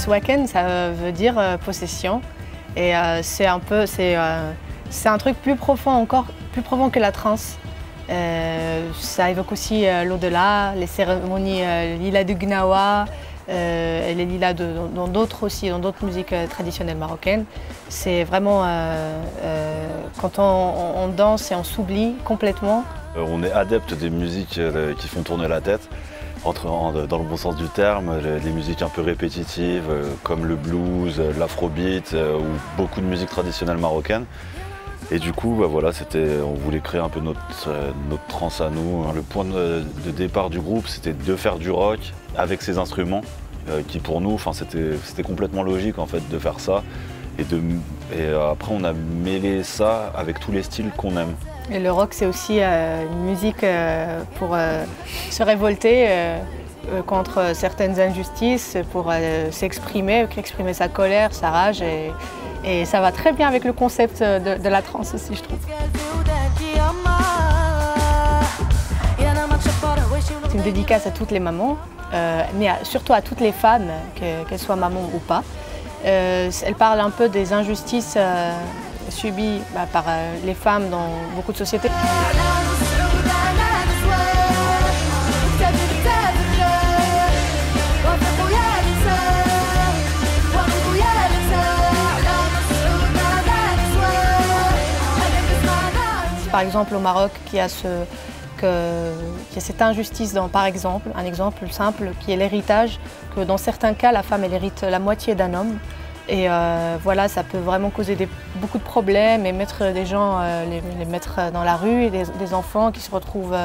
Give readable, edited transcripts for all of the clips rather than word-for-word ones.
Swaken, ça veut dire possession. Et c'est un truc plus profond encore, plus profond que la trance. Ça évoque aussi l'au-delà, les cérémonies Lila du Gnawa, et les lilas dans d'autres musiques traditionnelles marocaines. C'est vraiment quand on danse et on s'oublie complètement. On est adepte des musiques qui font tourner la tête, dans le bon sens du terme, les musiques un peu répétitives comme le blues, l'afrobeat ou beaucoup de musiques traditionnelles marocaines. Et du coup, voilà, on voulait créer un peu notre trance à nous. Le point de départ du groupe, c'était de faire du rock avec ces instruments, qui pour nous, c'était complètement logique en fait de faire ça. Et après, on a mêlé ça avec tous les styles qu'on aime. Et le rock, c'est aussi une musique pour se révolter contre certaines injustices, pour exprimer sa colère, sa rage. Et ça va très bien avec le concept de la trance aussi, je trouve. C'est une dédicace à toutes les mamans, mais surtout à toutes les femmes, qu'elles soient mamans ou pas. Elle parle un peu des injustices subies par les femmes dans beaucoup de sociétés. Par exemple au Maroc, qui a cette injustice par exemple, un exemple simple qui est l'héritage, que dans certains cas la femme elle hérite la moitié d'un homme. Et voilà, ça peut vraiment causer beaucoup de problèmes et mettre des gens, les mettre dans la rue, et des enfants qui se retrouvent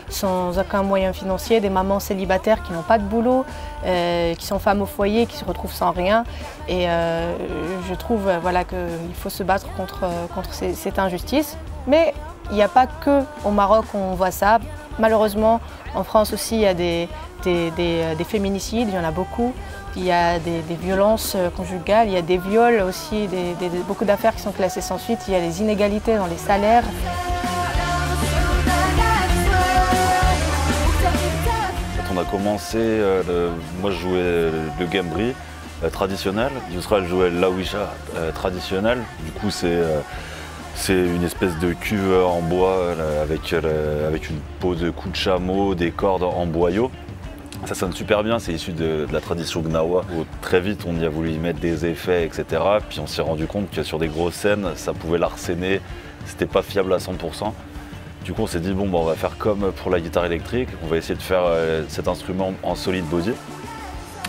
sans aucun moyen financier, des mamans célibataires qui n'ont pas de boulot, qui sont femmes au foyer, qui se retrouvent sans rien. Et je trouve voilà, qu'il faut se battre contre cette injustice. Mais il n'y a pas que au Maroc qu'on voit ça. Malheureusement, en France aussi, il y a des féminicides, il y en a beaucoup. Il y a des violences conjugales, il y a des viols aussi, beaucoup d'affaires qui sont classées sans suite. Il y a des inégalités dans les salaires. Quand on a commencé, moi je jouais le gambri traditionnel, Yousra elle jouait l'aouisha traditionnel. Du coup c'est une espèce de cuve en bois avec une peau de cou de chameau, des cordes en boyau. Ça sonne super bien, c'est issu de la tradition Gnawa. Très vite, on y a voulu y mettre des effets, etc. Puis on s'est rendu compte que sur des grosses scènes, ça pouvait l'arsener, c'était pas fiable à 100%. Du coup, on s'est dit, bon, on va faire comme pour la guitare électrique, on va essayer de faire cet instrument en solid body.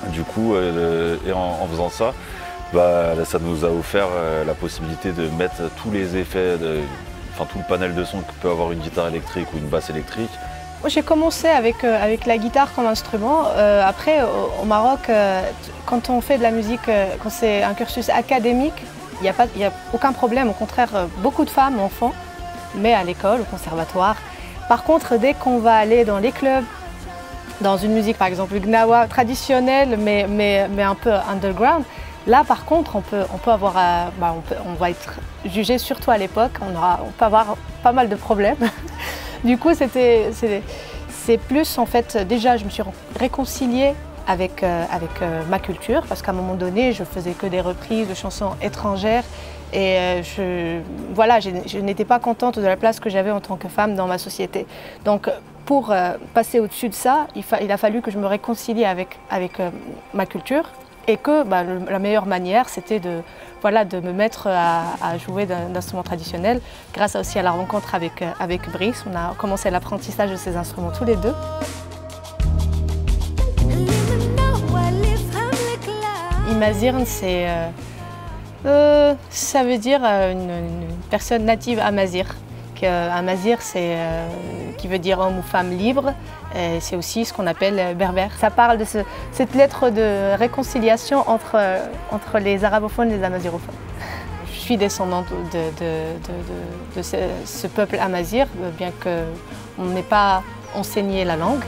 Du coup, et en faisant ça, ça nous a offert la possibilité de mettre tous les effets, tout le panel de son que peut avoir une guitare électrique ou une basse électrique. J'ai commencé avec la guitare comme instrument. Après, au Maroc, quand on fait de la musique, quand c'est un cursus académique, il n'y a aucun problème. Au contraire, beaucoup de femmes en font, mais à l'école, au conservatoire. Par contre, dès qu'on va aller dans les clubs, dans une musique, par exemple, le gnawa traditionnelle, mais un peu underground, là, par contre, on va être jugé, surtout à l'époque. On peut avoir pas mal de problèmes. Du coup, c'est plus, en fait, déjà, je me suis réconciliée avec ma culture, parce qu'à un moment donné, je faisais que des reprises de chansons étrangères. Et je n'étais pas contente de la place que j'avais en tant que femme dans ma société. Donc, pour passer au-dessus de ça, il a fallu que je me réconcilie avec ma culture. Et que la meilleure manière, c'était de me mettre à jouer d'instruments traditionnels. Grâce aussi à la rencontre avec Brice, on a commencé l'apprentissage de ces instruments tous les deux. Imazirn, ça veut dire une personne native amazir. Amazir, qui veut dire homme ou femme libre. C'est aussi ce qu'on appelle berbère. Ça parle de cette lettre de réconciliation entre les arabophones et les amazirophones. Je suis descendante de ce peuple amazir, bien qu'on n'ait pas enseigné la langue.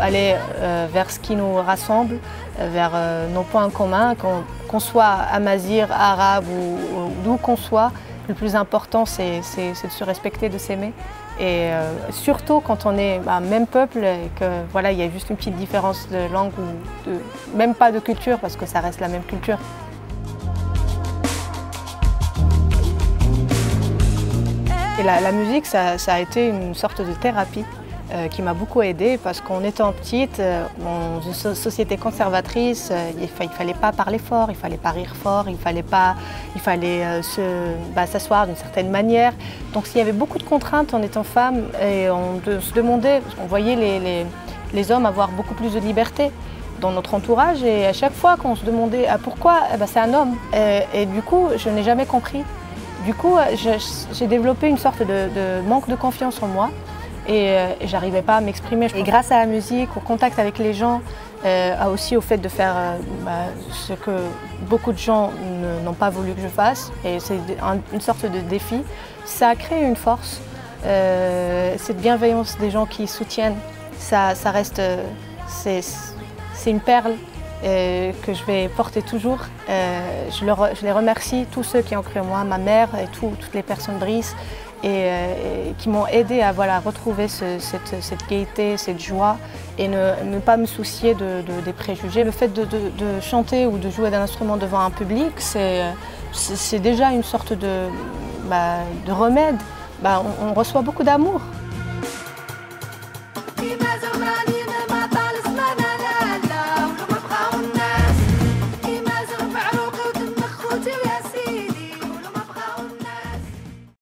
aller vers ce qui nous rassemble, vers nos points communs, qu'on soit amazigh, arabe ou d'où qu'on soit. Le plus important, c'est de se respecter, de s'aimer. Et surtout quand on est même peuple et que voilà, il y a juste une petite différence de langue ou même pas de culture parce que ça reste la même culture. Et la musique, ça a été une sorte de thérapie qui m'a beaucoup aidée parce qu'en étant petite, dans une société conservatrice, il fallait pas parler fort, il fallait pas rire fort, il fallait s'asseoir d'une certaine manière. Donc il y avait beaucoup de contraintes en étant femme et on se demandait, on voyait les hommes avoir beaucoup plus de liberté dans notre entourage et à chaque fois qu'on se demandait pourquoi, c'est un homme. Et du coup, je n'ai jamais compris. Du coup, j'ai développé une sorte de manque de confiance en moi. Et j'arrivais pas à m'exprimer. Et grâce à la musique, au contact avec les gens, aussi au fait de faire ce que beaucoup de gens n'ont pas voulu que je fasse, et c'est une sorte de défi, ça a créé une force. Cette bienveillance des gens qui soutiennent, ça reste, c'est une perle que je vais porter toujours. Je les remercie, tous ceux qui ont cru en moi, ma mère et toutes les personnes Brice, et qui m'ont aidé à retrouver cette gaieté, cette joie et ne pas me soucier des préjugés. Le fait de chanter ou de jouer d'un instrument devant un public, c'est déjà une sorte de remède. On reçoit beaucoup d'amour.